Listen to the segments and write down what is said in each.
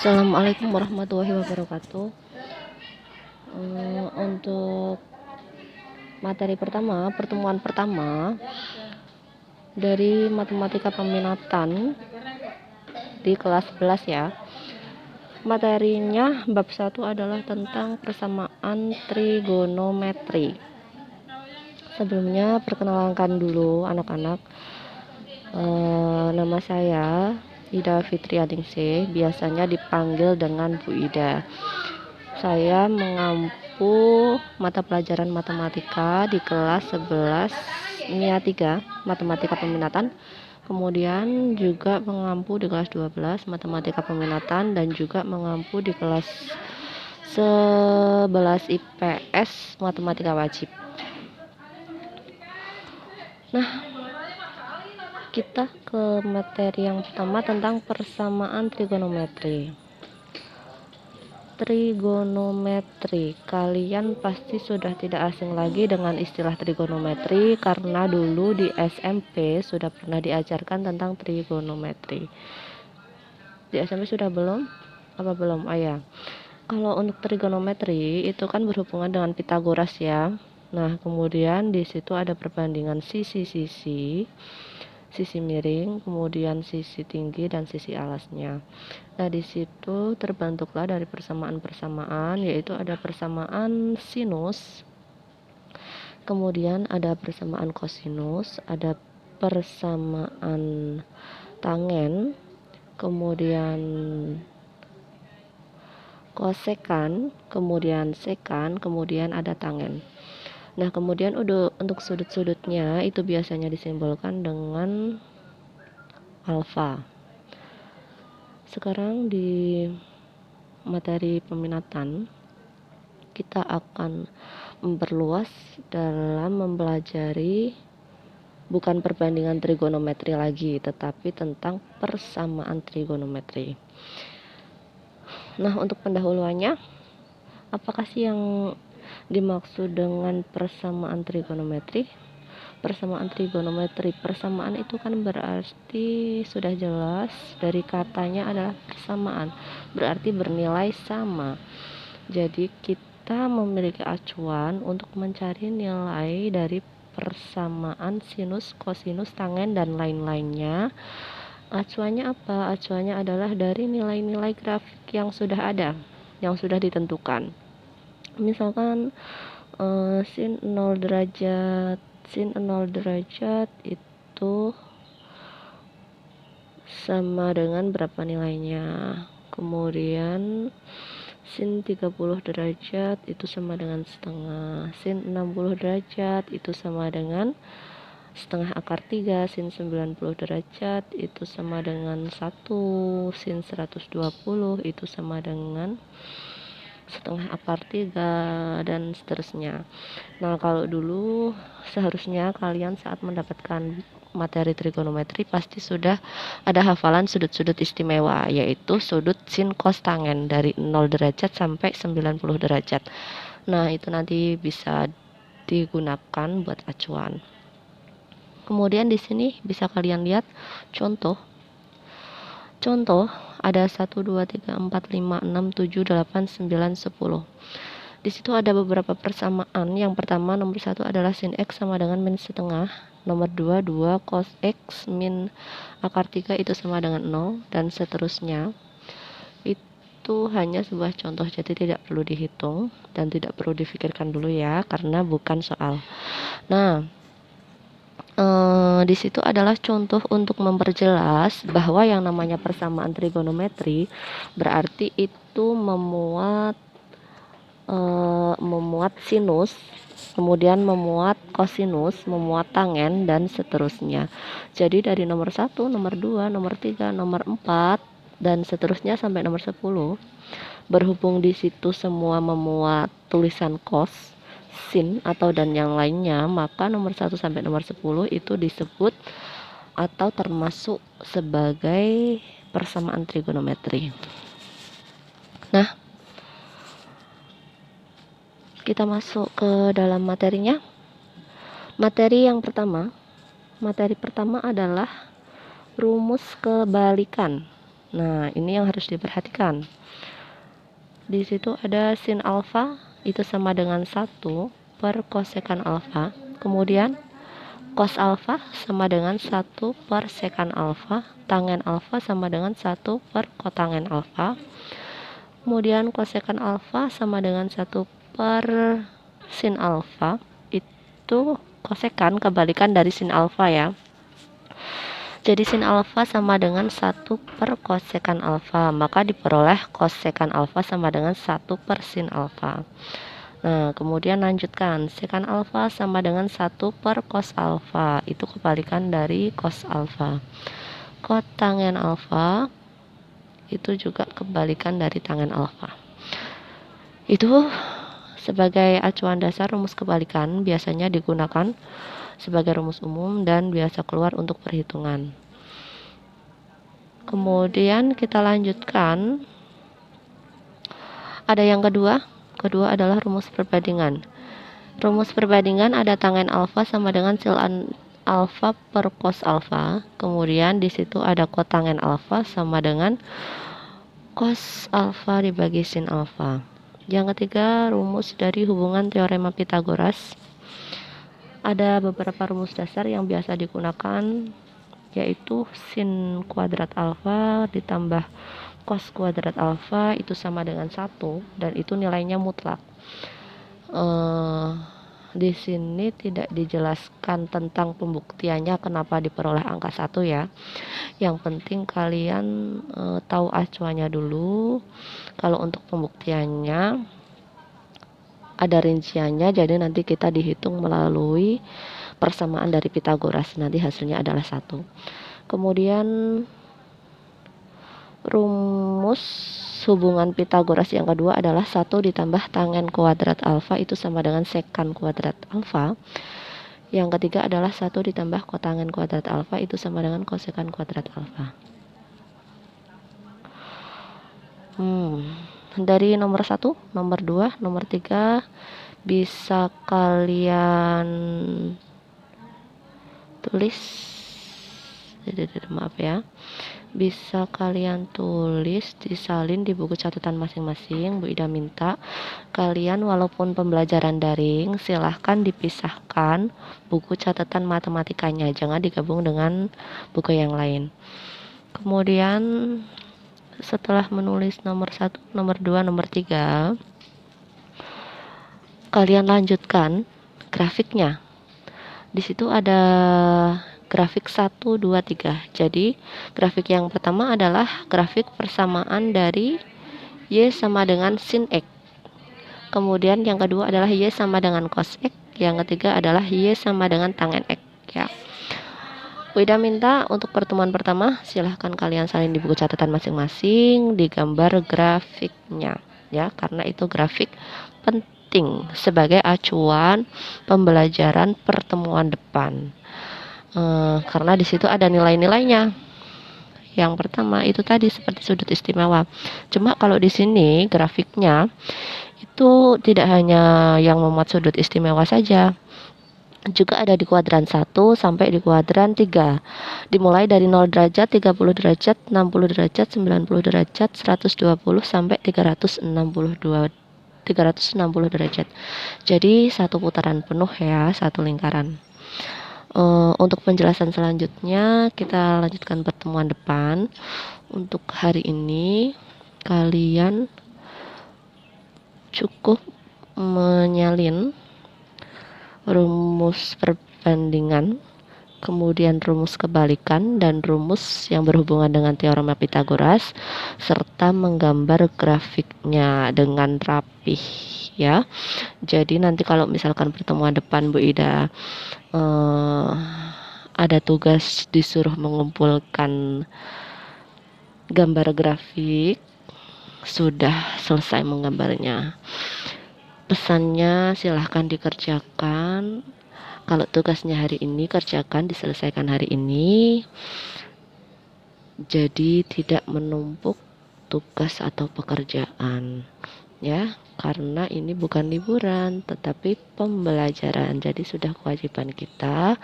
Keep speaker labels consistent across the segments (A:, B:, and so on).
A: Assalamualaikum warahmatullahi wabarakatuh. Untuk materi pertama, pertemuan pertama dari matematika peminatan di kelas 11 ya. Materinya bab 1 adalah tentang persamaan trigonometri. Sebelumnya perkenalkan dulu anak-anak. Nama saya Ida Fitrianingsih, biasanya dipanggil dengan Bu Ida. Saya mengampu mata pelajaran matematika di kelas 11 MIA 3 matematika peminatan, kemudian juga mengampu di kelas 12 matematika peminatan, dan juga mengampu di kelas 11 IPS matematika wajib. Nah, kita ke materi yang pertama tentang persamaan trigonometri. Trigonometri, kalian pasti sudah tidak asing lagi dengan istilah trigonometri karena dulu di SMP sudah pernah diajarkan tentang trigonometri. Di SMP sudah belum? Apa belum? Ya. Kalau untuk trigonometri itu kan berhubungan dengan Pitagoras ya. Nah, kemudian di situ ada perbandingan sisi-sisi, sisi miring, kemudian sisi tinggi dan sisi alasnya. Nah, di situ terbentuklah dari persamaan-persamaan, yaitu ada persamaan sinus, kemudian ada persamaan kosinus, ada persamaan tangen, kemudian kosekan, kemudian sekan, kemudian ada tangen. Nah, kemudian untuk sudut-sudutnya itu biasanya disimbolkan dengan alfa. Sekarang di materi peminatan kita akan memperluas dalam mempelajari bukan perbandingan trigonometri lagi, tetapi tentang persamaan trigonometri. Nah, untuk pendahuluannya, apakah sih yang dimaksud dengan persamaan trigonometri? Persamaan trigonometri, persamaan itu kan berarti sudah jelas dari katanya adalah persamaan, berarti bernilai sama. Jadi kita memiliki acuan untuk mencari nilai dari persamaan sinus, kosinus, tangen, dan lain-lainnya. Acuannya apa? Acuannya adalah dari nilai-nilai grafik yang sudah ada, yang sudah ditentukan. Misalkan sin 0 derajat itu sama dengan berapa nilainya. Kemudian sin 30 derajat itu sama dengan setengah. Sin 60 derajat itu sama dengan setengah akar 3. Sin 90 derajat itu sama dengan 1. Sin 120 itu sama dengan setengah akar 3, dan seterusnya. Nah, kalau dulu seharusnya kalian saat mendapatkan materi trigonometri pasti sudah ada hafalan sudut-sudut istimewa, yaitu sudut sin cos tangen dari 0 derajat sampai 90 derajat. Nah, itu nanti bisa digunakan buat acuan. Kemudian di sini bisa kalian lihat contoh ada 1, 2, 3, 4, 5, 6, 7, 8, 9, 10. Di situ ada beberapa persamaan. Yang pertama, nomor 1 adalah sin X sama dengan min setengah. Nomor 2, 2 cos X min akar 3 itu sama dengan 0, dan seterusnya. Itu hanya sebuah contoh, jadi tidak perlu dihitung dan tidak perlu difikirkan dulu ya, karena bukan soal. Nah, di situ adalah contoh untuk memperjelas bahwa yang namanya persamaan trigonometri berarti itu memuat sinus, kemudian memuat kosinus, memuat tangen, dan seterusnya. Jadi dari nomor 1, nomor 2, nomor 3, nomor 4, dan seterusnya sampai nomor 10, berhubung di situ semua memuat tulisan cos, sin, atau dan yang lainnya, maka nomor 1 sampai nomor 10 itu disebut atau termasuk sebagai persamaan trigonometri. Nah, kita masuk ke dalam materinya. Materi pertama adalah rumus kebalikan. Nah, ini yang harus diperhatikan. Di situ ada sin alfa itu sama dengan 1 per kosekan alfa. Kemudian cos alfa sama dengan 1 per sekan alfa. Tangen alfa sama dengan 1 per kotangen alfa. Kemudian kosekan alfa sama dengan 1 per sin alfa. Itu kosekan kebalikan dari sin alfa ya. Jadi sin alfa sama dengan 1 per kosekan alfa, maka diperoleh kosekan alfa sama dengan 1 per sin alfa. Nah, kemudian lanjutkan, sekan alfa sama dengan 1 per cos alfa, itu kebalikan dari cos alfa. Kotangen alfa itu juga kebalikan dari tangen alfa. Itu sebagai acuan dasar rumus kebalikan biasanya digunakan sebagai rumus umum dan biasa keluar untuk perhitungan. Kemudian kita lanjutkan, ada yang kedua adalah rumus perbandingan. Rumus perbandingan ada tangen alfa sama dengan sin alfa per cos alfa. Kemudian di situ ada kotangen alfa sama dengan cos alfa dibagi sin alfa. Yang ketiga, rumus dari hubungan teorema Pitagoras. Ada beberapa rumus dasar yang biasa digunakan, yaitu sin kuadrat alfa ditambah cos kuadrat alfa itu sama dengan 1, dan itu nilainya mutlak. Di sini tidak dijelaskan tentang pembuktiannya kenapa diperoleh angka 1 ya. Yang penting kalian tahu acuannya dulu. Kalau untuk pembuktiannya ada rinciannya, jadi nanti kita dihitung melalui persamaan dari Pitagoras, nanti hasilnya adalah 1. Kemudian rumus hubungan Pitagoras yang kedua adalah 1 ditambah tangen kuadrat alfa itu sama dengan sekan kuadrat alfa. Yang ketiga adalah 1 ditambah kotangen kuadrat alfa itu sama dengan kosekan kuadrat alfa. Dari nomor 1, nomor 2, nomor 3 bisa kalian tulis, maaf ya, bisa kalian tulis, disalin di buku catatan masing-masing. Bu Ida minta kalian walaupun pembelajaran daring, silahkan dipisahkan buku catatan matematikanya, jangan digabung dengan buku yang lain. Kemudian setelah menulis nomor 1, nomor 2, nomor 3, kalian lanjutkan grafiknya. Di situ ada grafik 1, 2, 3. Jadi grafik yang pertama adalah grafik persamaan dari Y sama dengan sin X. Kemudian yang kedua adalah Y sama dengan cos X. Yang ketiga adalah Y sama dengan tangen X ya. Bu Ida minta untuk pertemuan pertama silahkan kalian salin di buku catatan masing-masing, digambar grafiknya ya, karena itu grafik penting sebagai acuan pembelajaran pertemuan depan. Karena di situ ada nilai-nilainya. Yang pertama itu tadi seperti sudut istimewa. Cuma kalau di sini grafiknya itu tidak hanya yang memuat sudut istimewa saja, juga ada di kuadran 1 sampai di kuadran 3. Dimulai dari 0 derajat, 30 derajat, 60 derajat, 90 derajat, 120 sampai 360 derajat. Jadi satu putaran penuh ya, satu lingkaran. Untuk penjelasan selanjutnya kita lanjutkan pertemuan depan. Untuk hari ini kalian cukup menyalin rumus perbandingan, kemudian rumus kebalikan dan rumus yang berhubungan dengan teorema Pitagoras, serta menggambar grafiknya dengan rapih ya. Jadi nanti kalau misalkan pertemuan depan Bu Ida ada tugas disuruh mengumpulkan gambar grafik, sudah selesai menggambarnya, pesannya silahkan dikerjakan. Kalau tugasnya hari ini kerjakan, diselesaikan hari ini, jadi tidak menumpuk tugas atau pekerjaan ya, karena ini bukan liburan tetapi pembelajaran. Jadi sudah kewajiban kita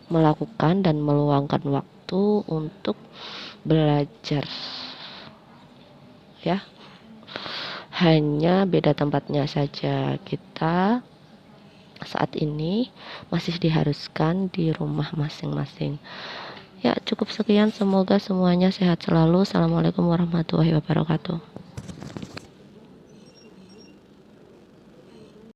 A: melakukan dan meluangkan waktu untuk belajar ya, hanya beda tempatnya saja. Kita saat ini masih diharuskan di rumah masing-masing. Ya, cukup sekian, semoga semuanya sehat selalu. Assalamualaikum warahmatullahi wabarakatuh.